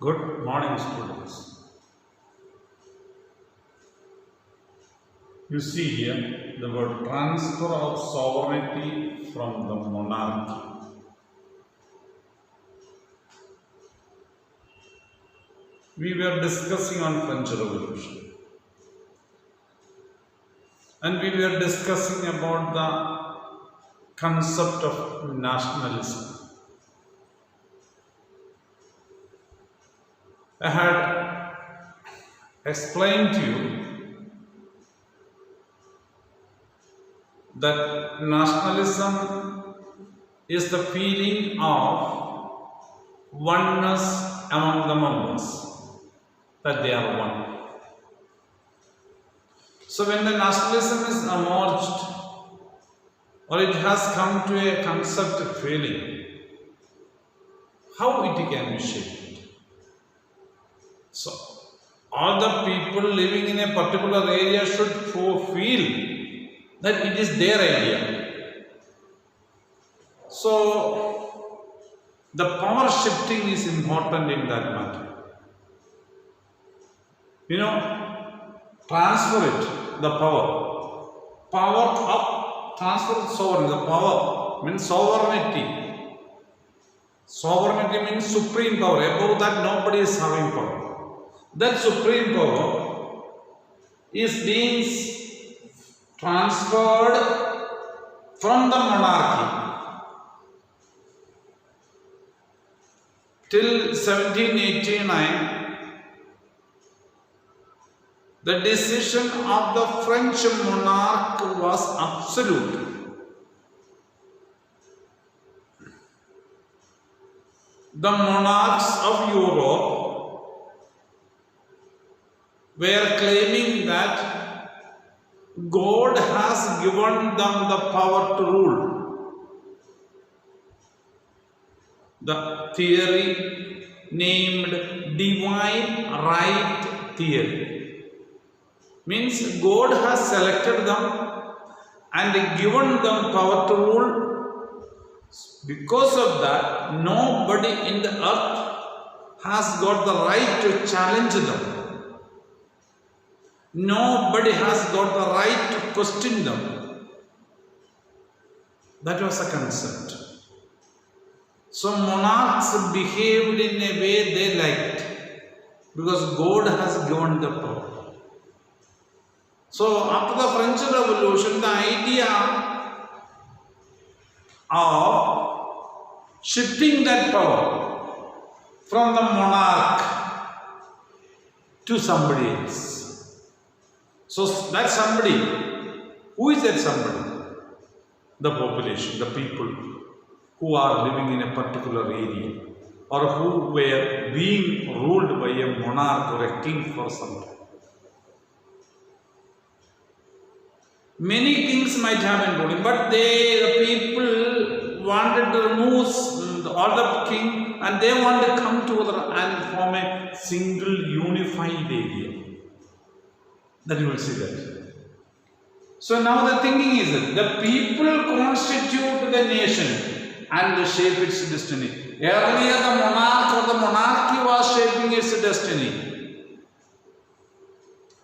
Good morning, students. You see here the word transfer of sovereignty from the monarchy. We were discussing on French Revolution and we were discussing about the concept of nationalism. I had explained to you that nationalism is the feeling of oneness among the members, that they are one. So when the nationalism is emerged or it has come to a concept feeling, how it can be shaped? So all the people living in a particular area should feel that it is their idea. So the power shifting is important in that matter. Transfer it, the power. Power up, transfer sovereignty. The power means sovereignty. Sovereignty means supreme power. Above that, nobody is having power. That supreme power is being transferred from the monarchy. Till 1789, the decision of the French monarch was absolute. The monarchs of Europe were claiming that God has given them the power to rule. The theory named divine right theory means God has selected them and given them power to rule. Because of that, nobody in the earth has got the right to challenge them. Nobody has got the right to question them. That was a concept. So monarchs behaved in a way they liked because God has given the power. So after the French Revolution, the idea of shifting that power from the monarch to somebody else. So that somebody, who is that somebody? The population, the people who are living in a particular area or who were being ruled by a monarch or a king for some time. Many kings might have been ruling, but the people wanted to remove all the king and they want to come together and form a single unified area. Then you will see that. So now the thinking is that the people constitute the nation and shape its destiny. Earlier the monarch or the monarchy was shaping its destiny.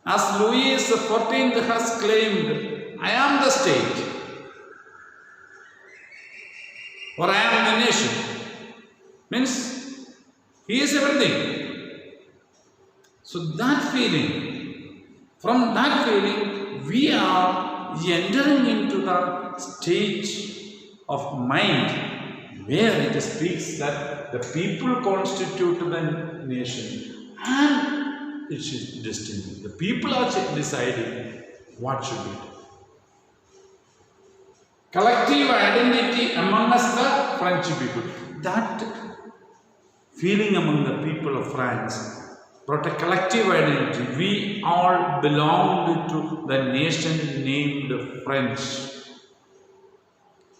As Louis XIV has claimed, I am the state or I am the nation. Means he is everything. So that feeling, from that feeling, we are entering into the stage of mind where it speaks that the people constitute the nation and its destiny. The people are deciding what should be done. Collective identity among us, the French people. That feeling among the people of France brought a collective identity. We all belonged to the nation named French.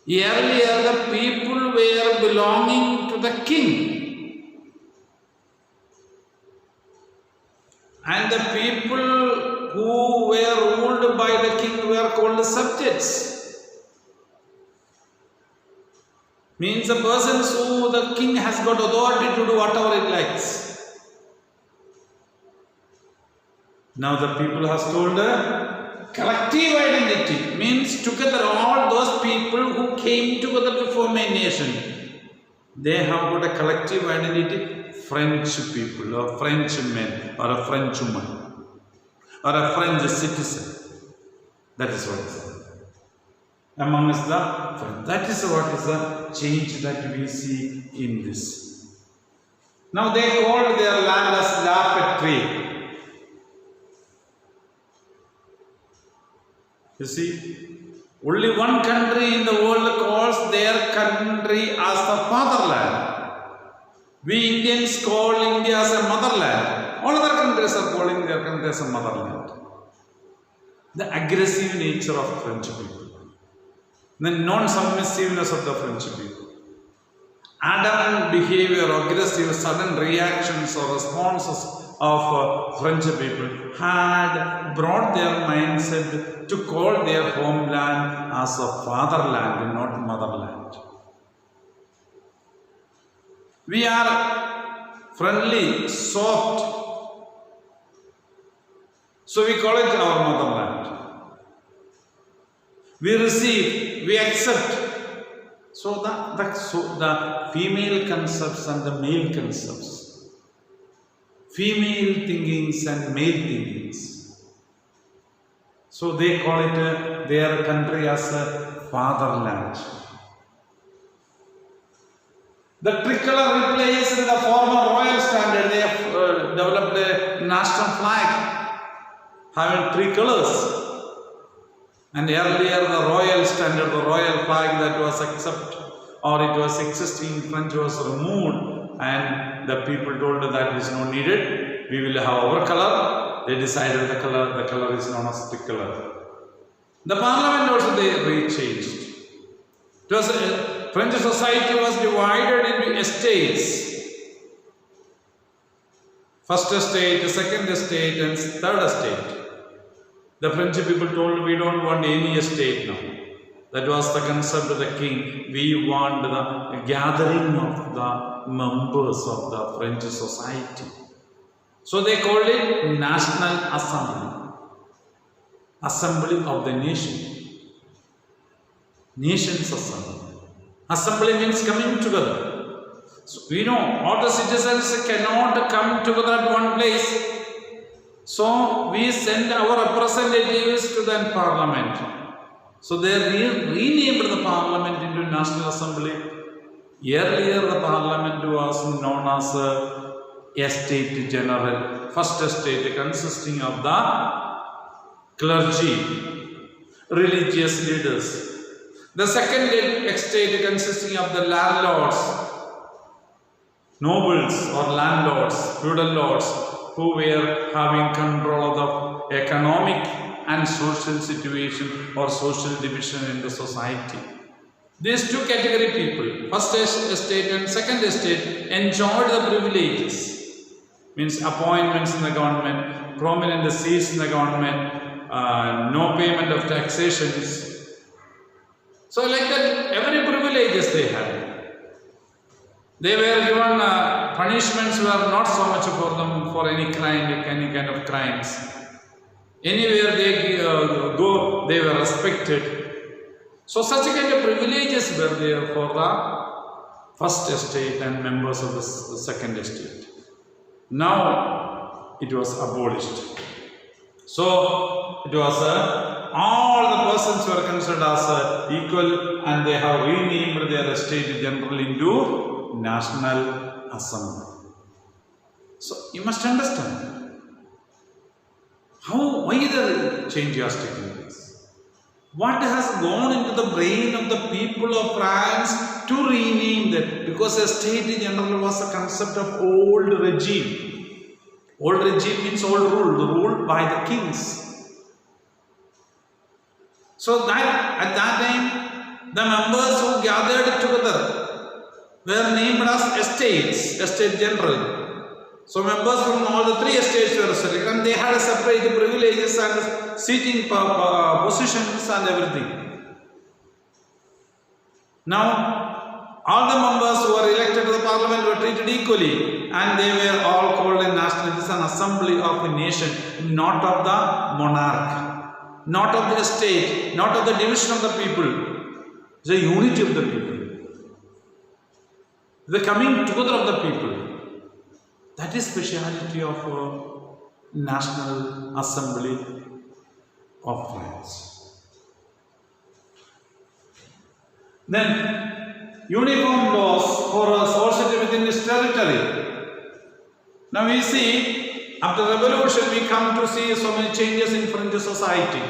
Earlier, the people were belonging to the king. And the people who were ruled by the king were called subjects. Means the persons who the king has got authority to do whatever it likes. Now the people has told collective identity means together all those people who came together to form a nation. They have got a collective identity, French people or French men or a French woman or a French citizen. That is what it is. Among us the French. That is what is the change that we see in this. Now they called their land as La Patrie. You see, only one country in the world calls their country as the fatherland. We Indians call India as a motherland. All other countries are calling their country as a motherland. The aggressive nature of French people, the non-submissiveness of the French people, adamant behavior, aggressive, sudden reactions or responses of French people had brought their mindset to call their homeland as a fatherland, not motherland. We are friendly, soft, so we call it our motherland. We receive, we accept. So the female concepts and the male concepts, female thinkings and male thinkings. So they call it their country as a fatherland. The tricolour replaced the former royal standard. They have developed a national flag having three colours. And earlier the royal standard, the royal flag that was accepted or it was existing in French was removed, and the people told that is not needed. We will have our color. They decided the color is known as tricolour. The parliament also they rechanged. It was French society was divided into estates. First estate, second estate, and third estate. The French people told we don't want any estate now. That was the concept of the king. We want the gathering of the members of the French society. So they called it National Assembly. Assembly of the nation. Nation's assembly. Assembly means coming together. So we know all the citizens cannot come together at one place. So we send our representatives to the parliament. So they renamed the parliament into National Assembly. Earlier the parliament was known as Estate General. First estate consisting of the clergy, religious leaders. The second estate consisting of the landlords, nobles or landlords, feudal lords, who were having control of the economic and social situation or social division in the society. These two category people, first estate and second estate, enjoyed the privileges, means appointments in the government, prominent seats in the government, no payment of taxations. So like that, every privileges they had. They were given punishments were not so much for them for any crime, any kind of crimes. Anywhere they go, they were respected. So such kind of privileges were there for the first estate and members of the second estate. Now it was abolished. So it was all the persons were considered as equal, and they have renamed their estate general into National Assembly. So you must understand why the change has taken place. What has gone into the brain of the people of France to rename that? Because estate general was a concept of old regime. Old regime means old rule by the kings. So that at that time, the members who gathered together were named as estates, estate general. So members from all the three estates were selected, and they had separate privileges and seating positions and everything. Now, all the members who were elected to the parliament were treated treated equally, and they were all called a national. It is an assembly of a nation, not of the monarch, not of the state, not of the division of the people. It's a unity of the people, the coming together of the people. That is speciality of National Assembly of France. Then, uniform laws for a society within its territory. Now we see, after the revolution, we come to see so many changes in French society.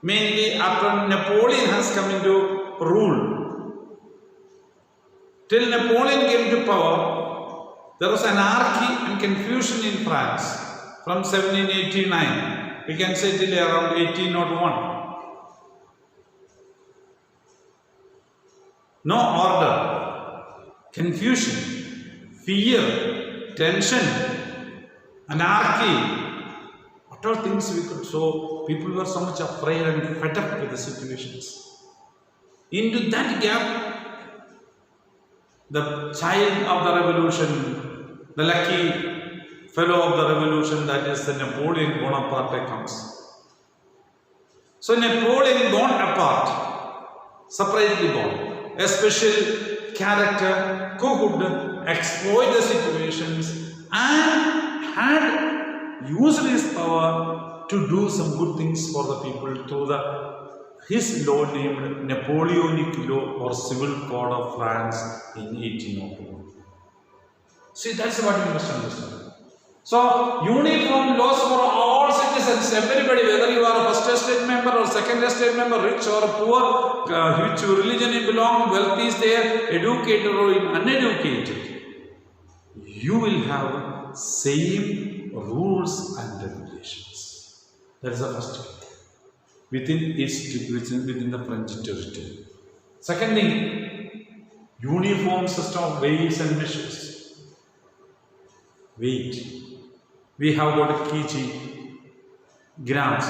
Mainly after Napoleon has come into rule. Till Napoleon came to power, there was anarchy and confusion in France from 1789. We can say till around 1801. No order, confusion, fear, tension, anarchy. What all things we could show? People were so much afraid and fed up with the situations. Into that gap, the child of the revolution, the lucky fellow of the revolution, that is the Napoleon Bonaparte comes. So Napoleon Bonaparte, separately born, a special character who could exploit the situations and had used his power to do some good things for the people through his law named Napoleonic Law or Civil Code of France in 1801. See, that's what we must understand. So, uniform laws for all citizens, everybody, whether you are a first estate member or second estate member, rich or poor, which religion you belong, wealth is there, educated or uneducated, you will have same rules and regulations. That is the first thing. Within the French territory. Second thing, uniform system of weights and measures. Weight. We have got kg, grams,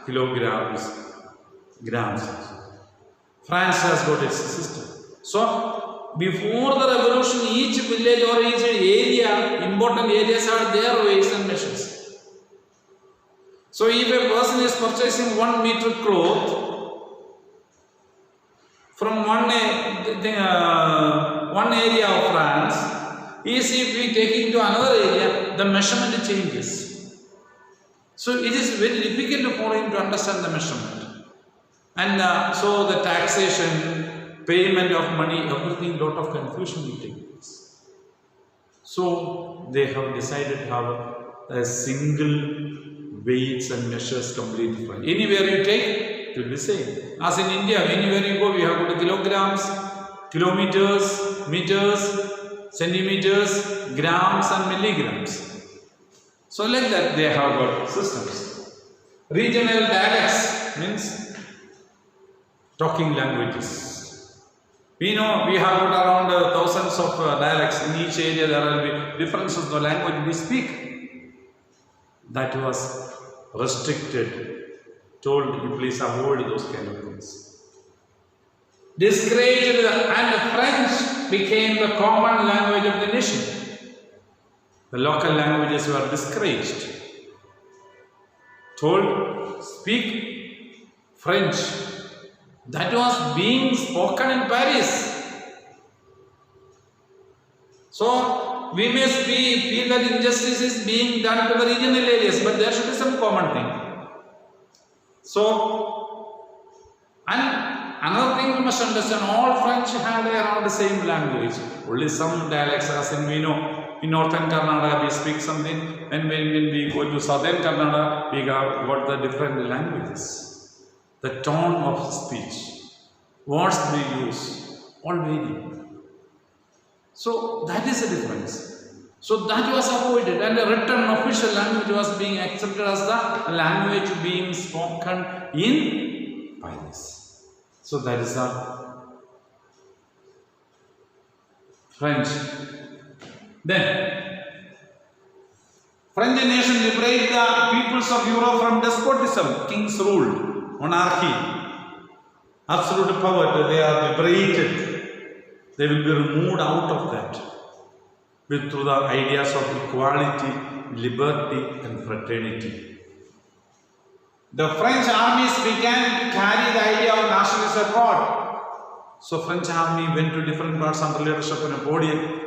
kilograms, grams. France has got its system. So, before the revolution, each village or each area, important areas have their weights and measures. So, if a person is purchasing 1 meter cloth from one area of France, if we take it to another area, the measurement changes. So it is very difficult for him to understand the measurement. And so the taxation, payment of money, everything, lot of confusion will take place. So they have decided to have a single weights and measures completely different. Anywhere you take, it will be same. As in India, anywhere you go, we have got kilograms, kilometers, meters, centimeters, grams and milligrams. So like that they have got systems. Regional dialects means talking languages. We know we have got around thousands of dialects. In each area there will be differences in the language we speak. That was restricted. Told you please avoid those kind of things. Discouraged, and French became the common language of the nation. The local languages were discouraged. Told, speak French. That was being spoken in Paris. So, we may feel that injustice is being done to the regional areas, but there should be some common thing. So, and another thing we must understand, all French have around the same language. Only some dialects, as in we know, in northern Karnataka we speak something, and when we go to southern Karnataka, we have got the different languages. The tone of speech, words they use, all vary. So that is the difference. So that was avoided, and the written official language was being accepted as the language being spoken in Paris. So that is the French. Then, French nation liberated the peoples of Europe from despotism, king's rule, monarchy, absolute power. They are liberated. They will be removed out of that. with through the ideas of equality, liberty, and fraternity. The French armies began to carry the idea of nationalism abroad. So French army went to different parts under leadership of Napoleon.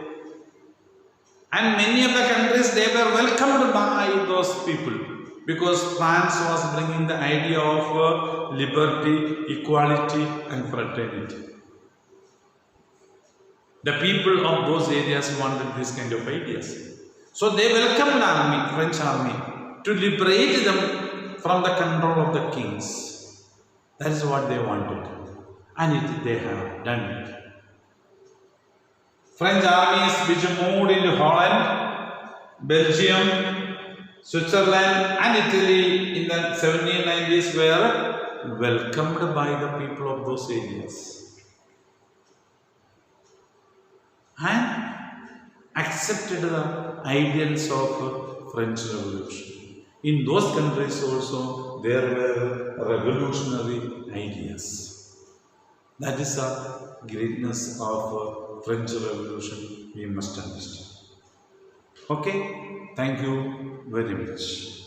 And many of the countries, they were welcomed by those people because France was bringing the idea of liberty, equality, and fraternity. The people of those areas wanted this kind of ideas. So they welcomed the army, French army, to liberate them from the control of the kings. That is what they wanted. And they have done it. French armies which moved into Holland, Belgium, Switzerland and Italy in the 1790s were welcomed by the people of those areas and accepted the ideals of French Revolution. In those countries also there were revolutionary ideas. That is the greatness of French Revolution we must understand. Okay, thank you very much.